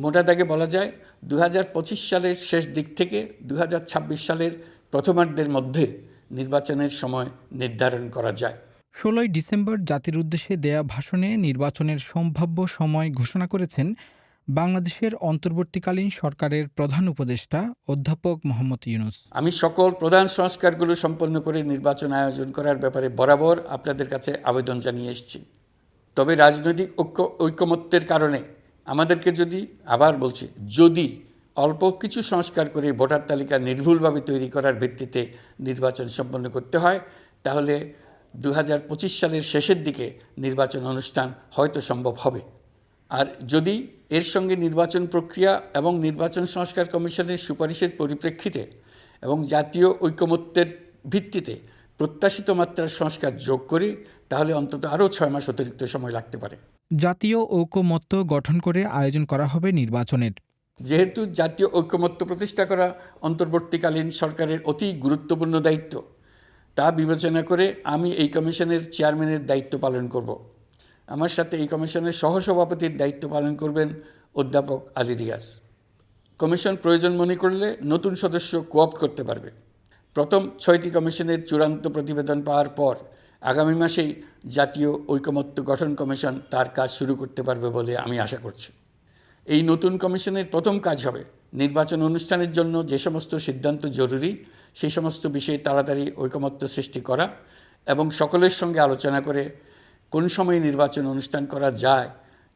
মোটা দাগে বলা যায় 2025 সালের শেষ দিক থেকে 2026 সালের প্রথমার্ধের মধ্যে নির্বাচনের সময় নির্ধারণ করা যায়। ১৬ই ডিসেম্বর জাতির উদ্দেশ্যে দেয়া ভাষণে নির্বাচনের সম্ভাব্য সময় ঘোষণা করেছেন বাংলাদেশের অন্তর্বর্তীকালীন সরকারের প্রধান উপদেষ্টা অধ্যাপক মোহাম্মদ ইউনূস। আমি সকল প্রধান সংস্কারগুলো সম্পন্ন করে নির্বাচন আয়োজন করার ব্যাপারে বরাবর আপনাদের কাছে আবেদন জানিয়ে এসেছি। তবে রাজনৈতিক ঐকমত্যের কারণে আমাদেরকে যদি অল্প কিছু সংস্কার করে ভোটার তালিকা নির্ভুলভাবে তৈরি করার ভিত্তিতে নির্বাচন সম্পন্ন করতে হয়, তাহলে 2025 সালের শেষের দিকে নির্বাচন অনুষ্ঠান হয়তো সম্ভব হবে। আর যদি এর সঙ্গে নির্বাচন প্রক্রিয়া এবং নির্বাচন সংস্কার কমিশনের সুপারিশের পরিপ্রেক্ষিতে এবং জাতীয় ঐকমত্যের ভিত্তিতে প্রত্যাশিত মাত্রার সংস্কার যোগ করি, তাহলে অন্তত আরও 6 মাস অতিরিক্ত সময় লাগতে পারে। জাতীয় ঐকমত্য গঠন করে আয়োজন করা হবে নির্বাচনের। যেহেতু জাতীয় ঐকমত্য প্রতিষ্ঠা করা অন্তর্বর্তীকালীন সরকারের অতি গুরুত্বপূর্ণ দায়িত্ব, তা বিবেচনা করে আমি এই কমিশনের চেয়ারম্যানের দায়িত্ব পালন করব। আমার সাথে এই কমিশনের সহসভাপতির দায়িত্ব পালন করবেন অধ্যাপক আলী রিয়াজ। কমিশন প্রয়োজন মনে করলে নতুন সদস্য কোঅপ্ট করতে পারবে। প্রথম 6টি কমিশনের চূড়ান্ত প্রতিবেদন পাওয়ার পর আগামী মাসেই জাতীয় ঐকমত্য গঠন কমিশন তার কাজ শুরু করতে পারবে বলে আমি আশা করছি। এই নতুন কমিশনের প্রথম কাজ হবে নির্বাচন অনুষ্ঠানের জন্য যে সমস্ত সিদ্ধান্ত জরুরি সেই সমস্ত বিষয়ে তাড়াতাড়ি ঐকমত্য সৃষ্টি করা এবং সকলের সঙ্গে আলোচনা করে কোন সময়ে নির্বাচন অনুষ্ঠান করা যায়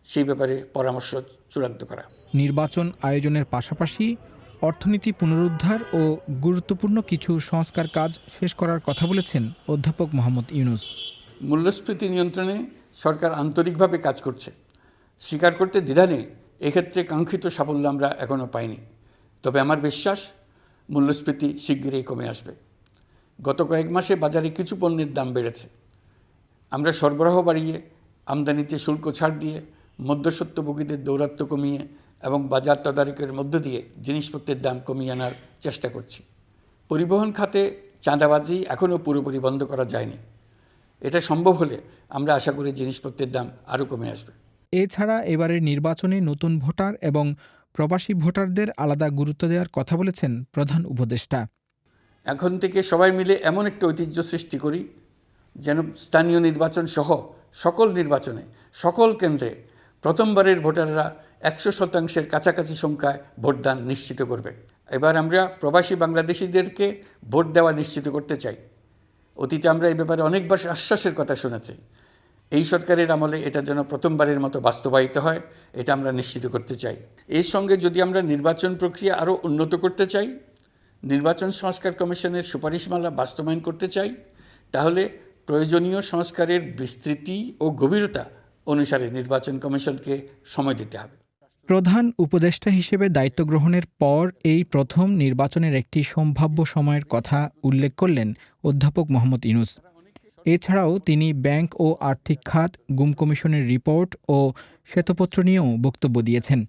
সেই ব্যাপারে পরামর্শ চূড়ান্ত করা। নির্বাচন আয়োজনের পাশাপাশি অর্থনীতি পুনরুদ্ধার ও গুরুত্বপূর্ণ কিছু সংস্কার কাজ শেষ করার কথা বলেছেন অধ্যাপক মোহাম্মদ ইউনূস। মূল্যস্ফীতি নিয়ন্ত্রণে সরকার আন্তরিকভাবে কাজ করছে, স্বীকার করতে দ্বিধা নেই। এক্ষেত্রে কাঙ্ক্ষিত সাফল্য আমরা এখনও পাইনি, তবে আমার বিশ্বাস মূল্যস্ফীতি শিগগিরই কমে আসবে। গত কয়েক মাসে বাজারে কিছু পণ্যের দাম বেড়েছে। আমরা সরবরাহ বাড়িয়ে, আমদানিতে শুল্ক ছাড় দিয়ে, মধ্যস্বত্বভোগীদের দৌরাত্ম্য কমিয়ে এবং বাজার তদারকির মধ্য দিয়ে জিনিসপত্রের দাম কমিয়ে আনার চেষ্টা করছি। পরিবহন খাতে চাঁদাবাজি এখনও পুরোপুরি বন্ধ করা যায়নি। এটা সম্ভব হলে আমরা আশা করি জিনিসপত্রের দাম আরও কমে আসবে। এছাড়া এবারের নির্বাচনে নতুন ভোটার এবং প্রবাসী ভোটারদের আলাদা গুরুত্ব দেওয়ার কথা বলেছেন প্রধান উপদেষ্টা। এখন থেকে সবাই মিলে এমন একটা ঐতিহ্য সৃষ্টি করি যেন স্থানীয় নির্বাচন সহ সকল নির্বাচনে সকল কেন্দ্রে প্রথমবারের ভোটাররা 100% কাছাকাছি সংখ্যায় ভোটদান নিশ্চিত করবে। এবার আমরা প্রবাসী বাংলাদেশিদেরকে ভোট দেওয়া নিশ্চিত করতে চাই। অতীতে আমরা এই ব্যাপারে অনেকবার আশ্বাসের কথা শুনেছি। এই সরকারের আমলে এটা যেন প্রথমবারের মতো বাস্তবায়িত হয়, এটা আমরা নিশ্চিত করতে চাই। এর সঙ্গে যদি আমরা নির্বাচন প্রক্রিয়া আরও উন্নত করতে চাই, নির্বাচন সংস্কার কমিশনের সুপারিশমালা বাস্তবায়ন করতে চাই, তাহলে প্রয়োজনীয় সংস্কারের বিস্তৃতি ও গভীরতা অনুসারে নির্বাচন কমিশনকে সময় দিতে হবে। প্রধান উপদেষ্টা হিসেবে দায়িত্ব গ্রহণের পর এই প্রথম নির্বাচনের একটি সম্ভাব্য সময়ের কথা উল্লেখ করলেন অধ্যাপক মোহাম্মদ ইউনূস। এছাড়াও তিনি ব্যাংক ও আর্থিক খাত, গুম কমিশনের রিপোর্ট ও শ্বেতপত্র নিয়েও বক্তব্য দিয়েছেন।